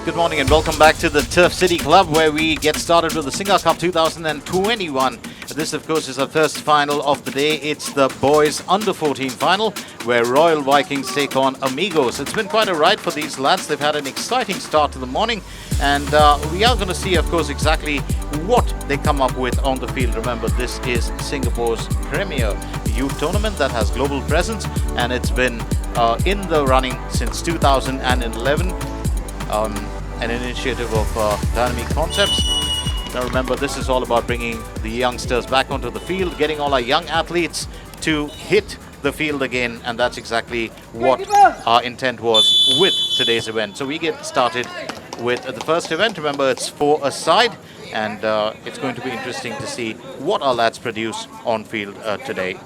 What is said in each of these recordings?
Good morning and welcome back to the Turf City Club, where we get started with the SingaCup 2021. This, of course, is our first final of the day. It's the boys under 14 final, where Royal Vikings take on Amigos. It's been quite a ride for these lads. They've had an exciting start to the morning, and we are going to see, of course, exactly what they come up with on the field. Remember, this is Singapore's premier youth tournament that has global presence, and it's been in the running since 2011. An initiative of Dynamic Concepts. Now remember, this is all about bringing the youngsters back onto the field, getting all our young athletes to hit the field again, and that's exactly what our intent was with today's event. So we get started with the first event. Remember, it's 4 a side, and it's going to be interesting to see what our lads produce on field today.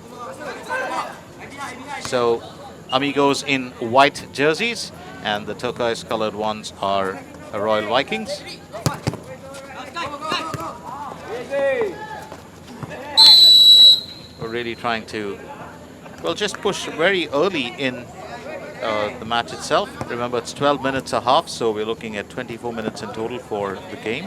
So Amigos in white jerseys, and the turquoise colored ones are Royal Vikings. We're really trying to, well, just push very early in the match itself. Remember, it's 12 minutes a half, so we're looking at 24 minutes in total for the game.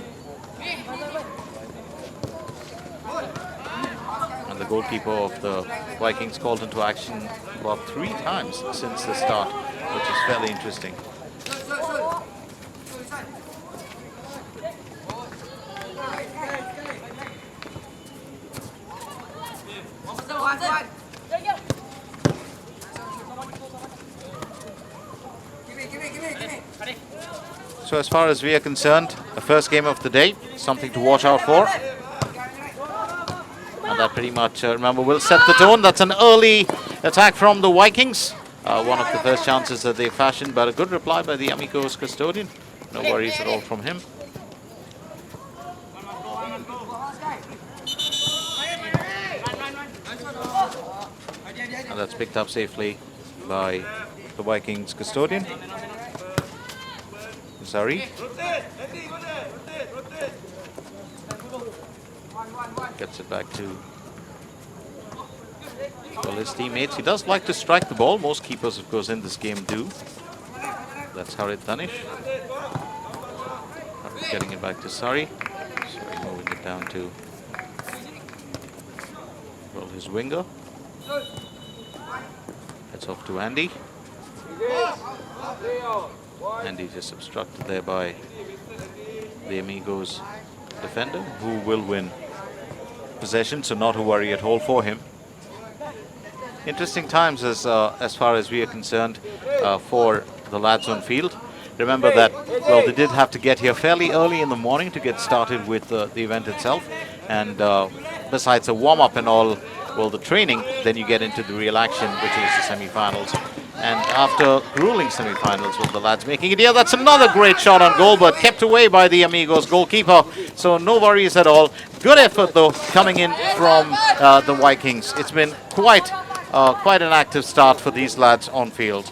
And the goalkeeper of the Vikings called into action about 3 times since the start, which is fairly interesting. So as far as we are concerned, the first game of the day, something to watch out for. And that pretty much, remember, will set the tone. That's an early attack from the Vikings. One of the first chances that they fashioned, but a good reply by the Amigos custodian. No worries at all from him. And that's picked up safely by the Vikings custodian. Sorry. Gets it back to, well, his teammates. He does like to strike the ball. Most keepers, of course, in this game do. That's Harit Danish. Getting it back to Sari. Sari moving it down to, well, his winger. It's off to Andy. Andy just obstructed there by the Amigos defender, who will win possession, so not a worry at all for him. Interesting times as far as we are concerned for the lads on field. Remember that, well, they did have to get here fairly early in the morning to get started with the event itself, and besides the warm-up and all, well, the training, then you get into the real action, which is the semi-finals. And after grueling semi-finals with the lads making it here, that's another great shot on goal, but kept away by the Amigos goalkeeper. So no worries at all. Good effort, though, coming in from the Vikings. It's been quite an active start for these lads on field.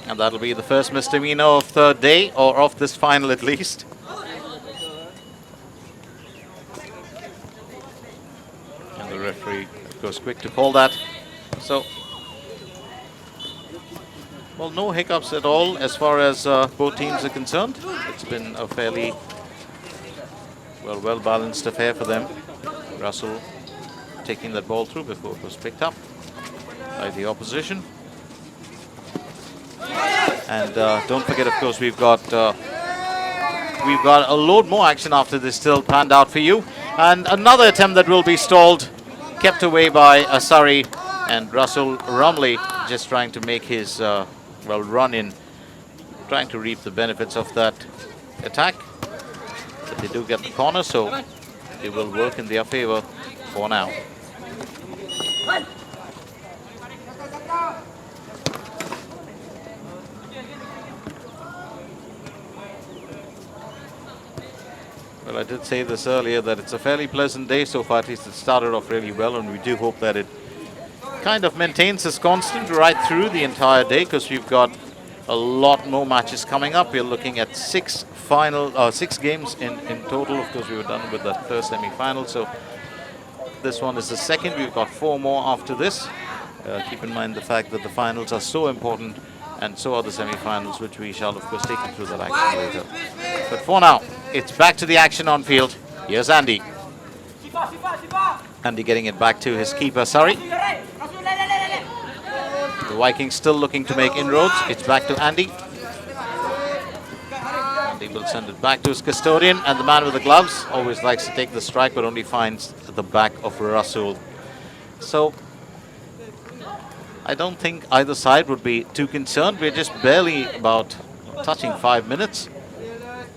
And that'll be the first misdemeanor of third day, or of this final at least. And the referee goes quick to call that. So, well, no hiccups at all as far as both teams are concerned. It's been a fairly well-balanced affair for them. Russell taking that ball through before it was picked up by the opposition. And don't forget, of course, we've got a load more action after this still planned out for you. And another attempt that will be stalled, kept away by Asari, and Russell Rumley just trying to make his run in, trying to reap the benefits of that attack. But they do get the corner, so it will work in their favor for now. Well, I did say this earlier, that it's a fairly pleasant day so far. At least it started off really well, and we do hope that it kind of maintains this constant right through the entire day, because we've got a lot more matches coming up. We're looking at 6 games in total. Of course, we were done with that first semi-final, so This one is the second. We've got 4 more after this. Keep in mind the fact that the finals are so important, and so are the semi-finals, which we shall, of course, take you through that action later. But for now, it's back to the action on field. Here's Andy. Andy getting it back to his keeper, sorry. The Vikings still looking to make inroads. It's back to Andy. Andy will send it back to his custodian, and the man with the gloves always likes to take the strike, but only finds the back of Rasul. So I don't think either side would be too concerned. We're just barely about touching 5 minutes.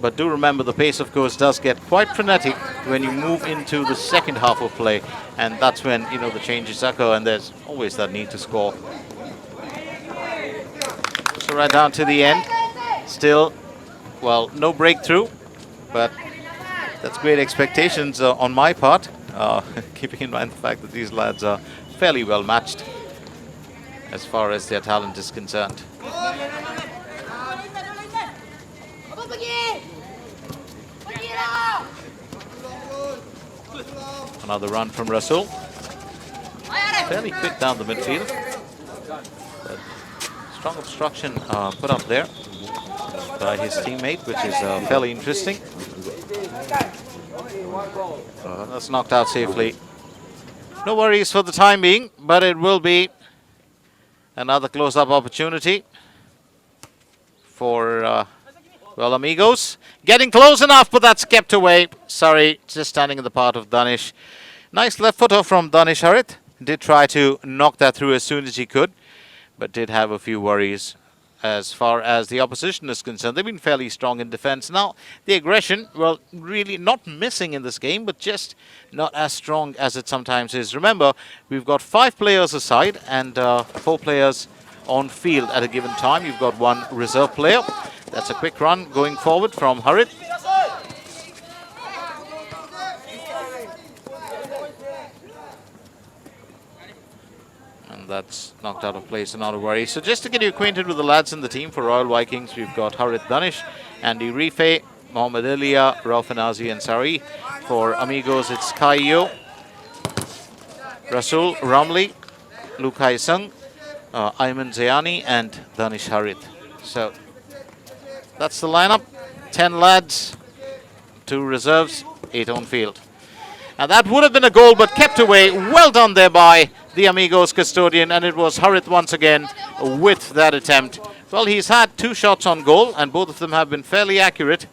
But do remember, the pace, of course, does get quite frenetic when you move into the second half of play. And that's when, you know, the changes occur, and there's always that need to score. So right down to the end, still, well, no breakthrough. But that's great expectations on my part, keeping in mind the fact that these lads are fairly well matched as far as their talent is concerned. Another run from Rasul. Fairly quick down the midfield. But strong obstruction put up there by his teammate, which is fairly interesting. That's knocked out safely. No worries for the time being, but it will be another close-up opportunity for, well, Amigos. Getting close enough, but that's kept away. Sorry, just standing in the path of Danish. Nice left footer from Danish Harit. Did try to knock that through as soon as he could, but did have a few worries as far as the opposition is concerned. They've been fairly strong in defense. Now, the aggression, well, really not missing in this game, but just not as strong as it sometimes is. Remember, we've got 5 players aside and 4 players on field at a given time. You've got 1 reserve player. That's a quick run going forward from Harit. That's knocked out of place, so not a worry. So just to get you acquainted with the lads in the team for Royal Vikings, we've got Harit Danish, Andy Rife, Mohamed Elia, Rauf Anazi and Sari. For Amigos, it's Kaiyo, Rasul Ramli, Lukai Sung, Ayman Zayani and Danish Harit. So that's the lineup. 10 lads, 2 reserves, 8 on field. And that would have been a goal, but kept away. Well done there by the Amigos custodian, and it was Harit once again with that attempt. Well, he's had 2 shots on goal, and both of them have been fairly accurate.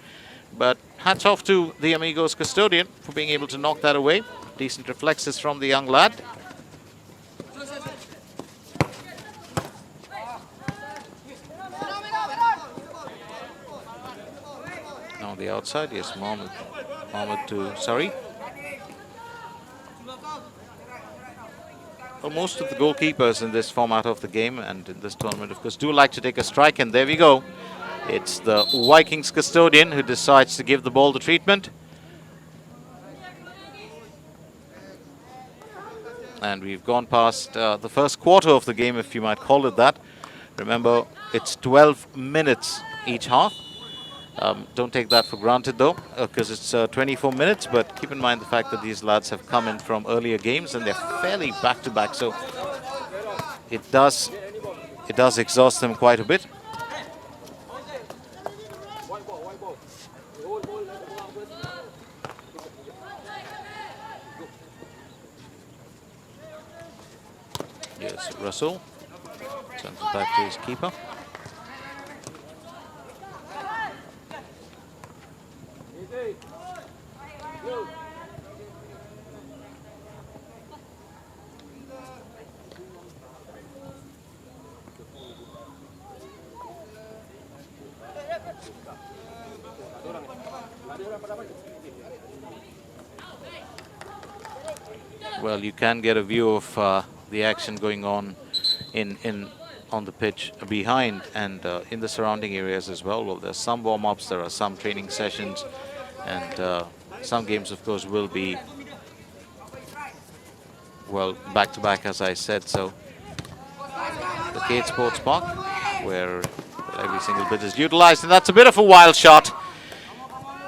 But hats off to the Amigos custodian for being able to knock that away. Decent reflexes from the young lad. On the outside, yes, Mohamed to Sari. Well, most of the goalkeepers in this format of the game and in this tournament, of course, do like to take a strike, and there we go. It's the Vikings custodian who decides to give the ball the treatment. And we've gone past the first quarter of the game, if you might call it that. Remember, it's 12 minutes each half. Don't take that for granted, though, because it's 24 minutes. But keep in mind the fact that these lads have come in from earlier games and they're fairly back-to-back. So it does exhaust them quite a bit. Yes, Russell sends it back to his keeper. Well, you can get a view of the action going on on the pitch behind and in the surrounding areas as well. Well, there's some warm-ups, there are some training sessions, and some games, of course, will be, well, back-to-back, as I said. So the Kate Sports Park, where every single bit is utilized, and that's a bit of a wild shot.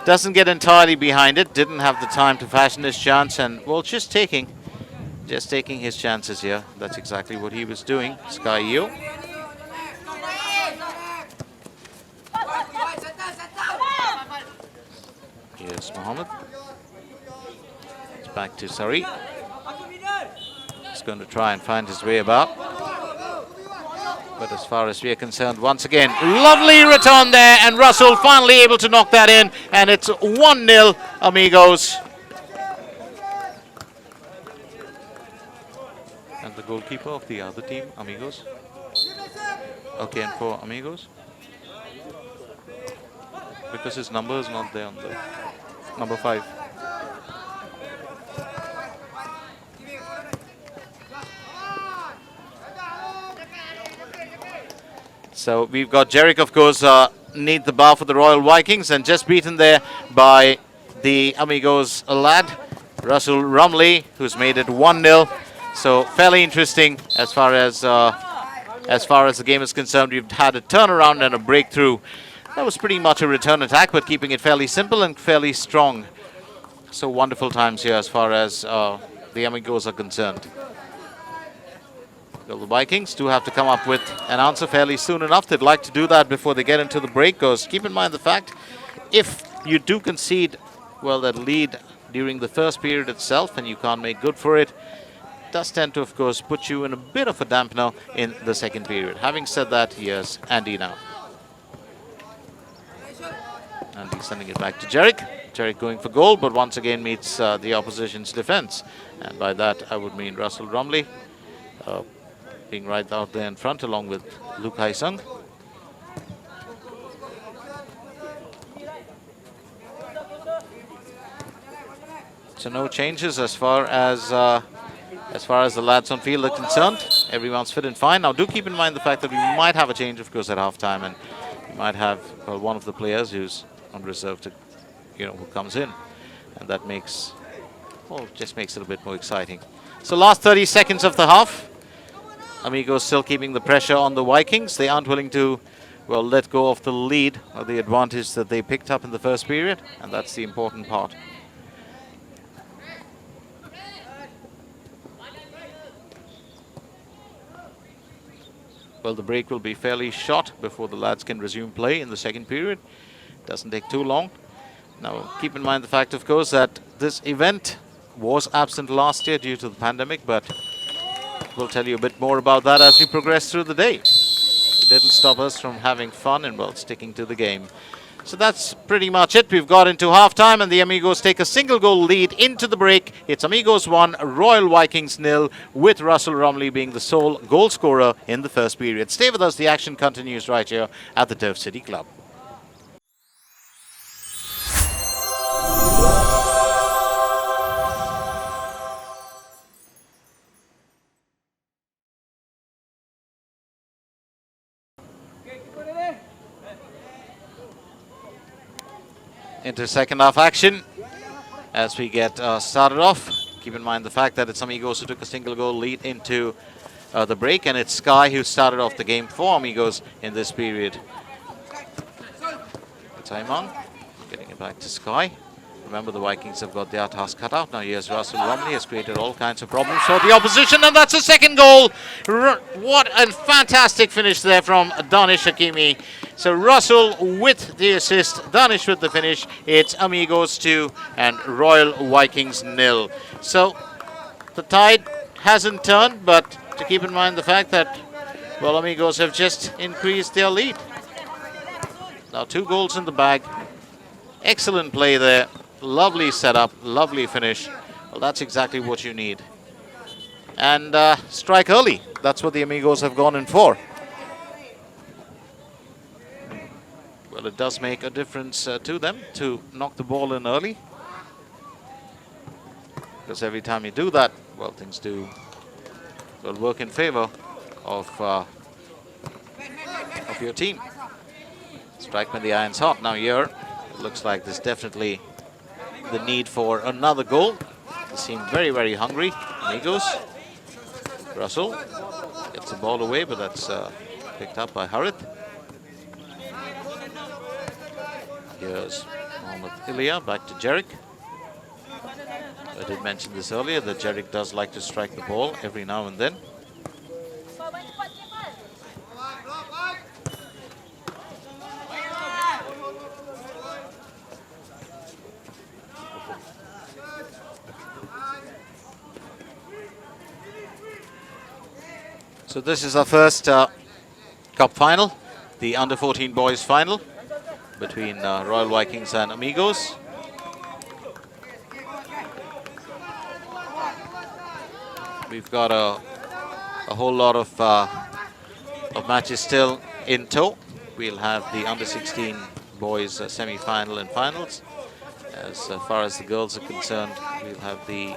Doesn't get entirely behind it, didn't have the time to fashion his chance, and, well, just taking Just taking his chances here. That's exactly what he was doing. Sky Yo. Here's Mohammed. It's back to Sari. He's going to try and find his way about. But as far as we are concerned, once again, lovely return there. And Russell finally able to knock that in. And it's 1-0 Amigos. And the goalkeeper of the other team, Amigos. Okay, and for Amigos. Because his number is not there on the number 5. So we've got Jerick, of course, need the bar for the Royal Vikings, and just beaten there by the Amigos lad, Russell Rumley, who's made it 1-0. So fairly interesting as far as the game is concerned. We've had a turnaround and a breakthrough. That was pretty much a return attack, but keeping it fairly simple and fairly strong. So wonderful times here as far as the Amigos are concerned. Well, the Vikings do have to come up with an answer fairly soon enough. They'd like to do that before they get into the break, because keep in mind the fact, if you do concede, well, that lead during the first period itself and you can't make good for it, does tend to, of course, put you in a bit of a dampener in the second period. Having said that, here's Andy now. And he's sending it back to Jerick. Jerick going for goal, but once again meets the opposition's defense. And by that, I would mean Russell Rumley being right out there in front, along with Luke Haisung. So no changes as far as the lads on field are concerned. Everyone's fit and fine. Now, do keep in mind the fact that we might have a change, of course, at halftime, and we might have one of the players who's on reserve to, who comes in, and that makes, well, just makes it a bit more exciting. So last 30 seconds of the half. Amigos still keeping the pressure on the Vikings. They aren't willing to, well, let go of the lead or the advantage that they picked up in the first period, and that's the important part. Well, the break will be fairly short before the lads can resume play in the second period. Doesn't take too long. Now, keep in mind the fact, of course, that this event was absent last year due to the pandemic, but we'll tell you a bit more about that as we progress through the day. It didn't stop us from having fun and, well, sticking to the game. So that's pretty much it. We've got into halftime, and the Amigos take a single goal lead into the break. It's Amigos 1, Royal Vikings 0, with Russell Rumley being the sole goal scorer in the first period. Stay with us. The action continues right here at the Turf City Club. Into second half action as we get started off. Keep in mind the fact that it's Amigos who took a single goal lead into the break, and it's Sky who started off the game for Amigos in this period. Time on, getting it back to Sky. Remember, the Vikings have got their task cut out. Now here's Russell Rumley, has created all kinds of problems for the opposition, and that's a second goal. What a fantastic finish there from Danish Hakimi. So Russell with the assist, Danish with the finish. It's Amigos 2 and Royal Vikings 0. So the tide hasn't turned, but to keep in mind the fact that, well, Amigos have just increased their lead. Now 2 goals in the bag. Excellent play there. Lovely setup, lovely finish. Well, that's exactly what you need. And strike early. That's what the Amigos have gone in for. Well, it does make a difference to them to knock the ball in early. Because every time you do that, well, things do, well, work in favor of your team. Strike when the iron's hot. Now here, it looks like there's definitely the need for another goal. They seem very, very hungry. Amigos. Russell gets the ball away, but that's picked up by Harith. Here's Mohamed Ilya back to Jerick. I did mention this earlier that Jerick does like to strike the ball every now and then. So this is our first Cup final, the under-14 boys final between Royal Vikings and Amigos. We've got a whole lot of matches still in tow. We'll have the under-16 boys semi-final and finals. As far as the girls are concerned, we'll have the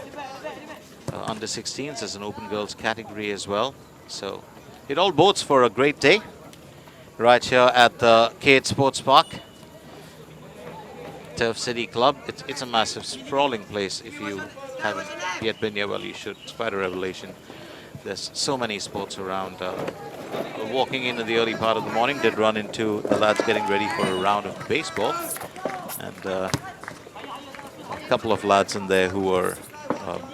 under-16s as an open girls category as well. So it all bodes for a great day right here at the K8 Sports Park, Turf City Club. It's a massive, sprawling place. If you haven't yet been here, well, you should. It's quite a revelation. There's so many sports around. Walking in the early part of the morning, did run into the lads getting ready for a round of baseball, and a couple of lads in there who were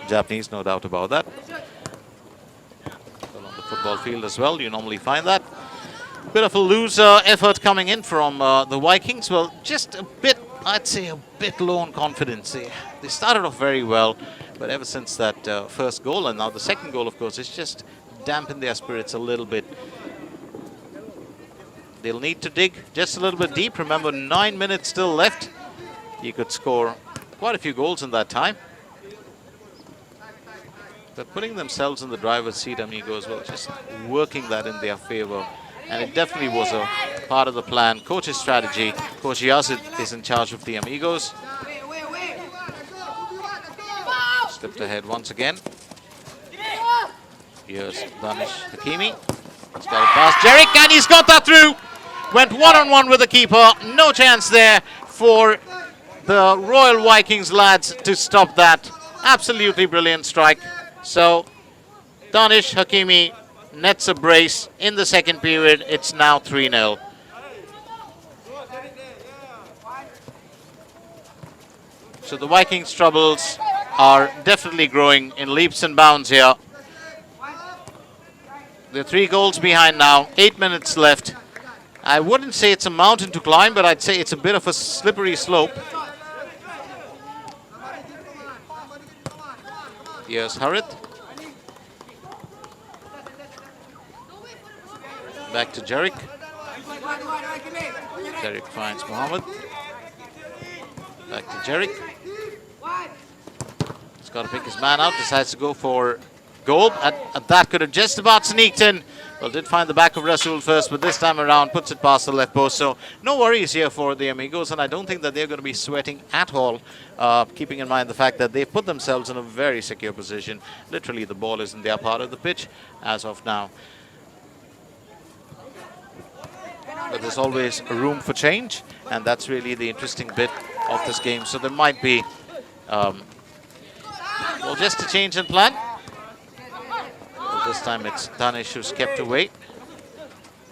Japanese, no doubt about that. Well, on the football field as well, you normally find that. Bit of a loser effort coming in from the Vikings. Well, just a bit, I'd say a bit low on confidence. They started off very well, but ever since that first goal, and now the second goal, of course, it's just dampened their spirits a little bit. They'll need to dig just a little bit deep. Remember, 9 minutes still left. You could score quite a few goals in that time. But putting themselves in the driver's seat, Amigos, well, just working that in their favor. And it definitely was a part of the plan. Coach's strategy. Coach Yazid is in charge of the Amigos. Slipped ahead once again. Here's Danish Hakimi. He's got it past Jerick, and he's got that through. Went one-on-one with the keeper. No chance there for the Royal Vikings lads to stop that. Absolutely brilliant strike. So Danish Hakimi nets a brace in the second period. It's now 3-0. So the Vikings' troubles are definitely growing in leaps and bounds here. They're 3 goals behind now, 8 minutes left. I wouldn't say it's a mountain to climb, but I'd say it's a bit of a slippery slope. Here's Harith. Back to Jerick. Jerick finds Mohammed. Back to Jerick. He's got to pick his man out, decides to go for goal. That could have just about sneaked in. Well, did find the back of Rasul first, but this time around puts it past the left post. So no worries here for the Amigos, and I don't think that they're going to be sweating at all, keeping in mind the fact that they've put themselves in a very secure position. Literally, the ball is in their part of the pitch as of now. But there's always room for change, and that's really the interesting bit of this game. So there might be, well, just a change in plan. This time it's Danish who's kept away.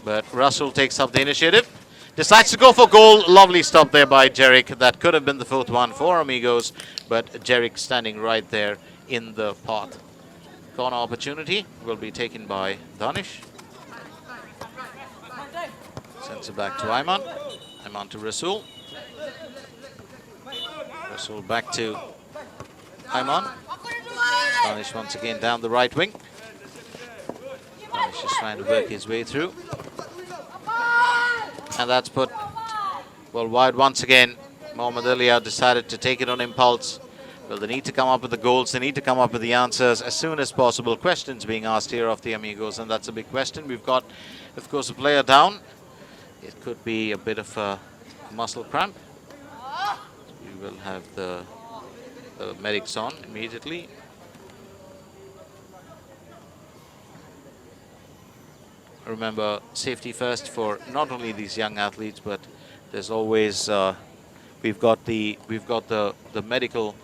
But Russell takes up the initiative. Decides to go for goal. Lovely stop there by Jerick. That could have been the 4th one for Amigos. But Jerick standing right there in the path. Corner opportunity will be taken by Danish. Sends it back to Ayman. Ayman to Rasul. Rasul back to Ayman. Danish once again down the right wing. He's just trying to work his way through. And that's put, well, wide once again. Mohamed Elia decided to take it on impulse. Well, they need to come up with the goals. They need to come up with the answers as soon as possible. Questions being asked here of the Amigos, and that's a big question. We've got, of course, a player down. It could be a bit of a muscle cramp. We will have the medics on immediately. Remember, safety first for not only these young athletes, but there's always we've got the medical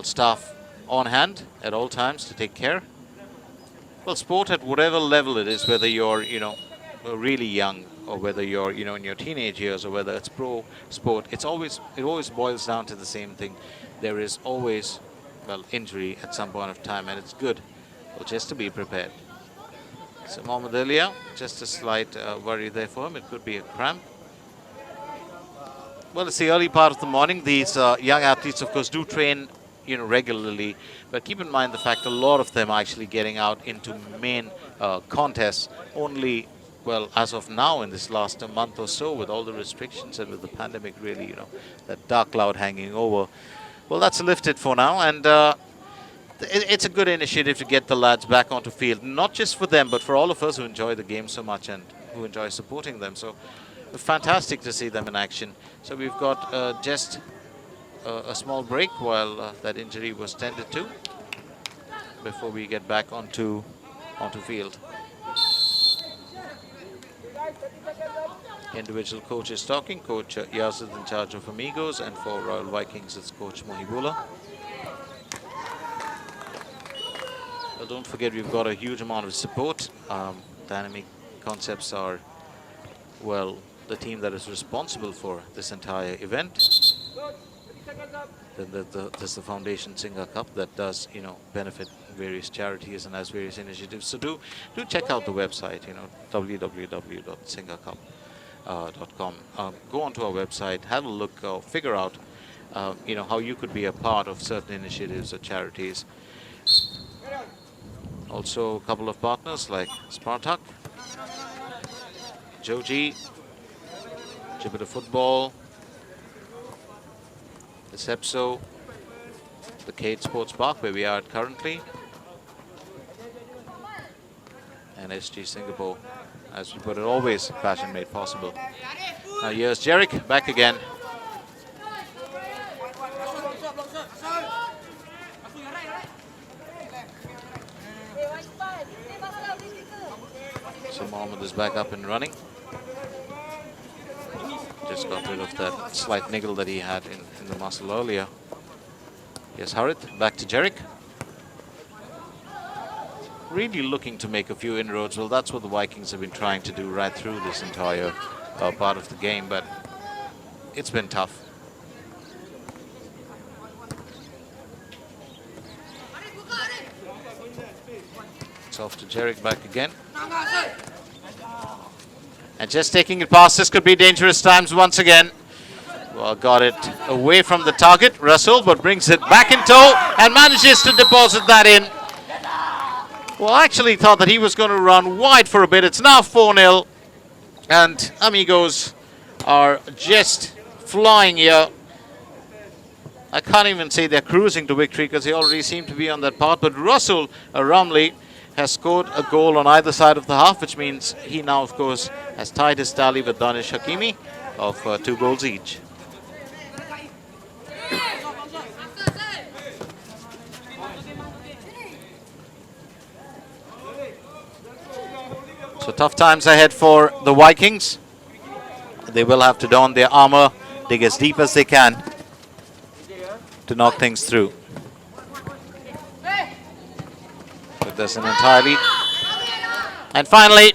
staff on hand at all times to take care. Well, sport at whatever level it is, whether you're really young, or whether you're in your teenage years, or whether it's pro sport, it always boils down to the same thing. There is always, well, injury at some point of time, and it's good, well, just to be prepared. So Mohamed Elia, just a slight worry there for him. It could be a cramp. Well, it's the early part of the morning. These young athletes, of course, do train regularly, but keep in mind the fact a lot of them are actually getting out into main contests only, well, as of now, in this last month or so, with all the restrictions and with the pandemic really, that dark cloud hanging over. Well, that's lifted for now, and it's a good initiative to get the lads back onto field, not just for them, but for all of us who enjoy the game so much and who enjoy supporting them. So fantastic to see them in action. So we've got just a small break while that injury was tended to before we get back onto field. Individual coaches talking. Coach Yazid in charge of Amigos, and for Royal Vikings it's Coach Mohibullah. Well, don't forget we've got a huge amount of support. Dynamic Concepts are, well, the team that is responsible for this entire event. Then there's the foundation SingaCup that does, benefit various charities and has various initiatives. So do check out the website, www.singacup.com. Go onto our website, have a look, figure out, how you could be a part of certain initiatives or charities. Also, a couple of partners like Spartak, Joji, Jupiter Football, the Sepso, the Cade Sports Park, where we are at currently, and SG Singapore. As we put it, always passion made possible. Now here's Jerick back again. So Mohammed is back up and running. Just got rid of that slight niggle that he had in the muscle earlier. Yes, Harith, back to Jerick. Really looking to make a few inroads. Well, that's what the Vikings have been trying to do right through this entire part of the game, but it's been tough. It's off to Jerick back again. And just taking it past, this could be dangerous times once again. Well, got it away from the target, Russell, but brings it back in tow and manages to deposit that in. Well, I actually thought that he was going to run wide for a bit. It's now 4-0, and Amigos are just flying here. I can't even say they're cruising to victory because they already seem to be on that path. But Russell Ramley has scored a goal on either side of the half, which means he now, of course, has tied his tally with Danish Hakimi of 2 goals each. So tough times ahead for the Vikings. They will have to don their armor, dig as deep as they can to knock things through. But there's an entirely. And finally,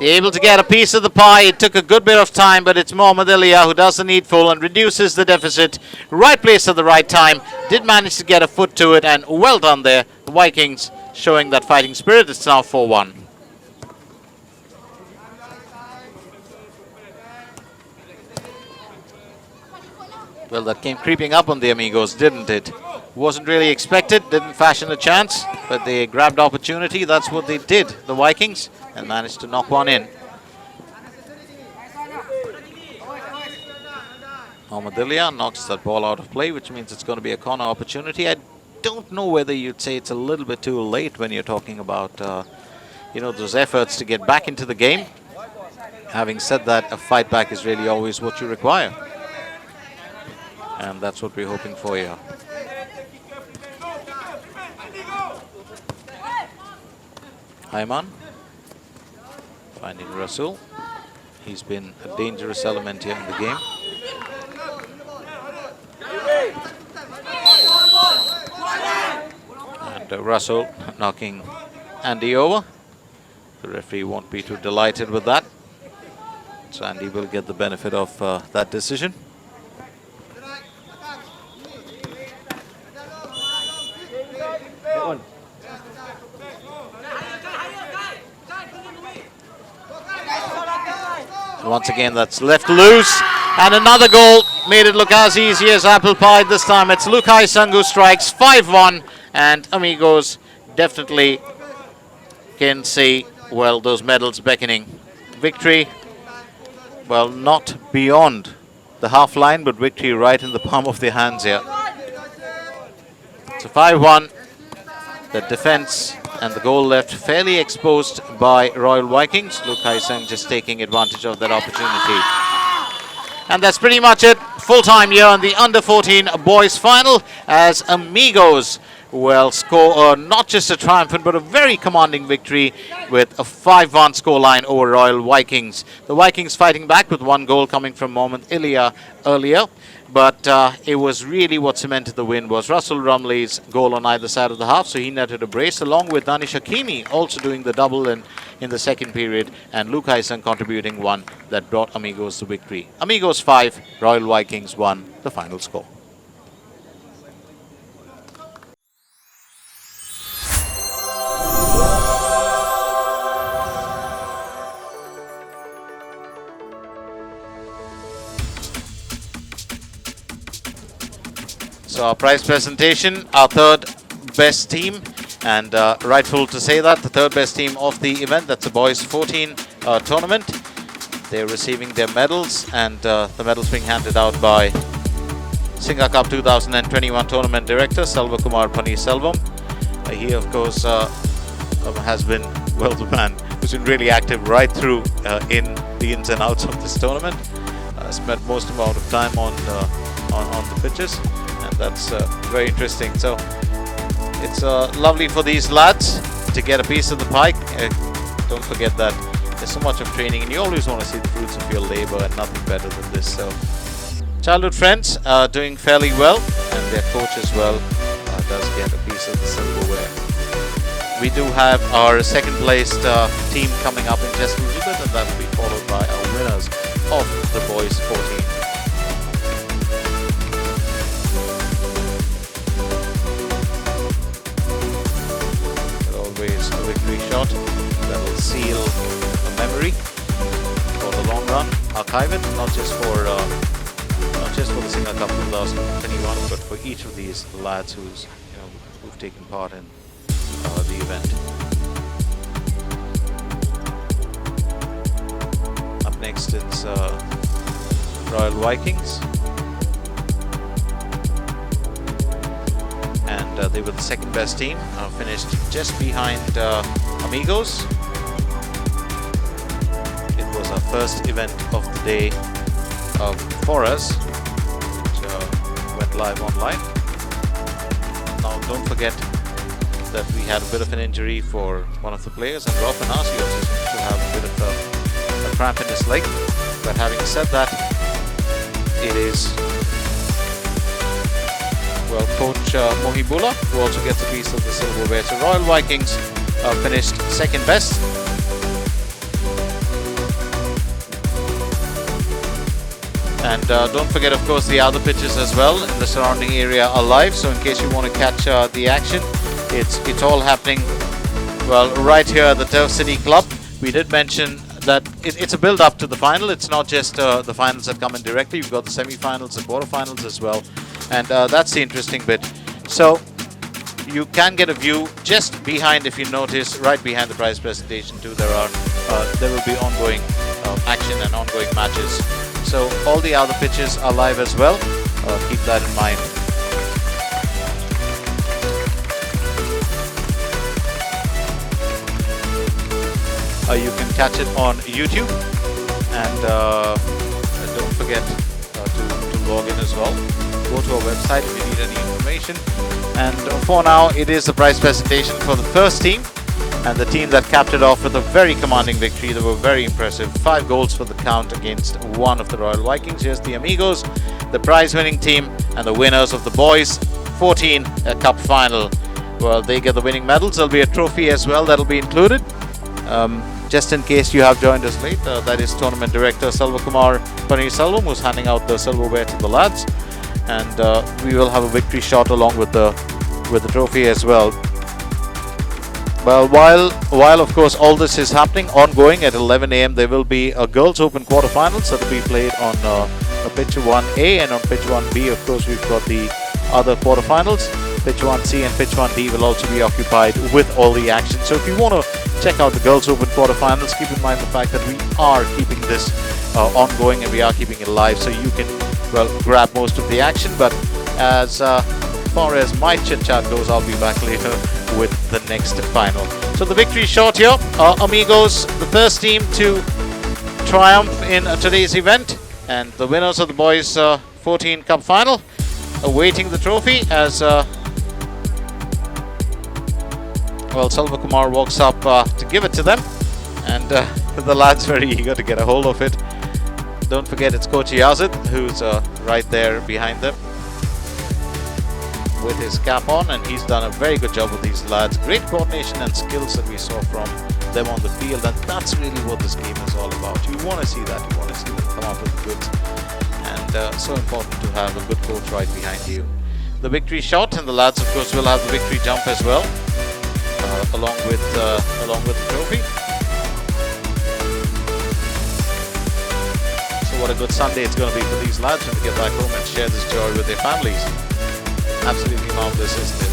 they're able to get a piece of the pie. It took a good bit of time, but it's Mohamed Elia who does the needful and reduces the deficit. Right place at the right time. Did manage to get a foot to it, and well done there. The Vikings showing that fighting spirit. It's now 4-1. Well, that came creeping up on the Amigos, didn't it? Wasn't really expected, didn't fashion a chance, but they grabbed opportunity. That's what they did, the Vikings, and managed to knock one in. Mohamed Elia knocks that ball out of play, which means it's going to be a corner opportunity. I don't know whether you'd say it's a little bit too late when you're talking about, those efforts to get back into the game. Having said that, a fight back is really always what you require. And that's what we're hoping for here. Ayman finding Rasul. He's been a dangerous element here in the game. And Rasul knocking Andy over. The referee won't be too delighted with that. So Andy will get the benefit of that decision. Once again, that's left loose. And another goal made it look as easy as apple pie. This time it's Lukai Sung who strikes 5-1. And Amigos definitely can see, well, those medals beckoning. Victory, well, not beyond the half line, but victory right in the palm of their hands here. So 5-1. The defense and the goal left fairly exposed by Royal Vikings. Lukai Sung just taking advantage of that opportunity. And that's pretty much it. Full time here on the under-14 boys final as Amigos will score not just a triumphant but a very commanding victory with a 5-1 scoreline over Royal Vikings. The Vikings fighting back with one goal coming from Mohamed Ilya earlier. But it was really what cemented the win was Russell Rumley's goal on either side of the half. So he netted a brace along with Danish Hakimi also doing the double in the second period. And Lukai Sung contributing one that brought Amigos the victory. Amigos 5, Royal Vikings 1, the final score. So our prize presentation, our third best team, and rightful to say that, the third best team of the event, that's the boys 14 tournament. They're receiving their medals, and the medals being handed out by SingaCup 2021 tournament director Selva Kumar Paneerselvam. He of course has been, well, the man who's been really active right through in the ins and outs of this tournament. Spent most amount of time on the pitches. And that's very interesting. So it's lovely for these lads to get a piece of the pie. Don't forget that there's so much of training and you always want to see the fruits of your labor, and nothing better than this. So childhood friends are doing fairly well, and their coach as well does get a piece of the silverware. We do have our second placed team coming up in just a little bit, and that will be followed by our winners of the boys 14. A victory shot that will seal a memory for the long run, archive it, not just for the SingaCup 2021, but for each of these lads who've taken part in the event. Up next, it's Royal Vikings. And they were the second best team, finished just behind Amigos. It was our first event of the day for us, which went live online. Now don't forget that we had a bit of an injury for one of the players, and Rob Anasi also seems to have a bit of a cramp in his leg. But having said that, it is, well, coach Mohibullah, who also gets a piece of the silverware. So Royal Vikings finished second best. And don't forget, of course, the other pitches as well in the surrounding area are live. So in case you want to catch the action, it's all happening, well, right here at the Turf City Club. We did mention that it's a build-up to the final. It's not just the finals that come in directly. You've got the semi-finals and quarter-finals as well. And that's the interesting bit. So you can get a view just behind, if you notice, right behind the prize presentation too. There will be ongoing action and ongoing matches. So all the other pitches are live as well. Keep that in mind. You can catch it on YouTube, and don't forget to log in as well. Go to our website if you need any information. And for now, it is the prize presentation for the first team, and the team that capped it off with a very commanding victory. They were very impressive. 5 goals for the count against 1 of the Royal Vikings. Here's the Amigos, the prize-winning team, and the winners of the boys 14 Cup final. Well, they get the winning medals. There'll be a trophy as well that'll be included. Just in case you have joined us late, that is Tournament Director Selvakumar Paneerselvam, who's handing out the silverware to the lads, and we will have a victory shot along with the trophy as well. Well, while of course all this is happening, ongoing at 11 a.m. there will be a Girls Open quarterfinals that will be played on pitch 1A, and on pitch 1B, of course, we've got the other quarterfinals. Pitch 1C and pitch 1D will also be occupied with all the action. So if you want to check out the Girls Open quarterfinals, keep in mind the fact that we are keeping this ongoing and we are keeping it live, so you can, well, grab most of the action. But as far as my chit chat goes, I'll be back later with the next final. So the victory shot here, Amigos, the first team to triumph in today's event, and the winners of the Boys 14 Cup final, awaiting the trophy as well, Selvakumar walks up to give it to them, and the lads very eager to get a hold of it. Don't forget it's Coach Yazid who's right there behind them with his cap on, and he's done a very good job with these lads. Great coordination and skills that we saw from them on the field, and that's really what this game is all about. You want to see that, you want to see them come up with the goods, and so important to have a good coach right behind you. The victory shot, and the lads of course will have the victory jump as well, along with the trophy. So what a good Sunday it's going to be for these lads when they get back home and share this joy with their families. Absolutely marvelous, isn't it?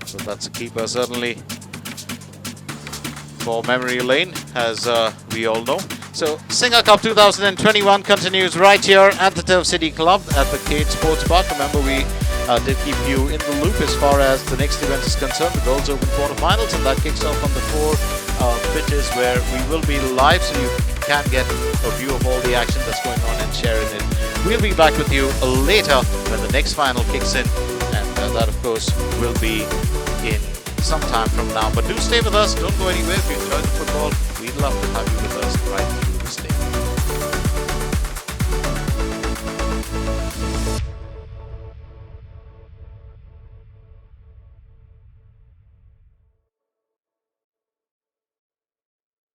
So that's a keeper certainly for memory lane, as we all know. So SingaCup 2021 continues right here at the Turf City Club at the Cade Sports Park. Remember, we did keep you in the loop as far as the next event is concerned, the Girls Open quarterfinals, and that kicks off on the 4 pitches where we will be live, so you can get a view of all the action that's going on and share in it. We'll be back with you later when the next final kicks in, and that of course will be in some time from now. But do stay with us, don't go anywhere. If you enjoyed the football, we'd love to have you with us right here.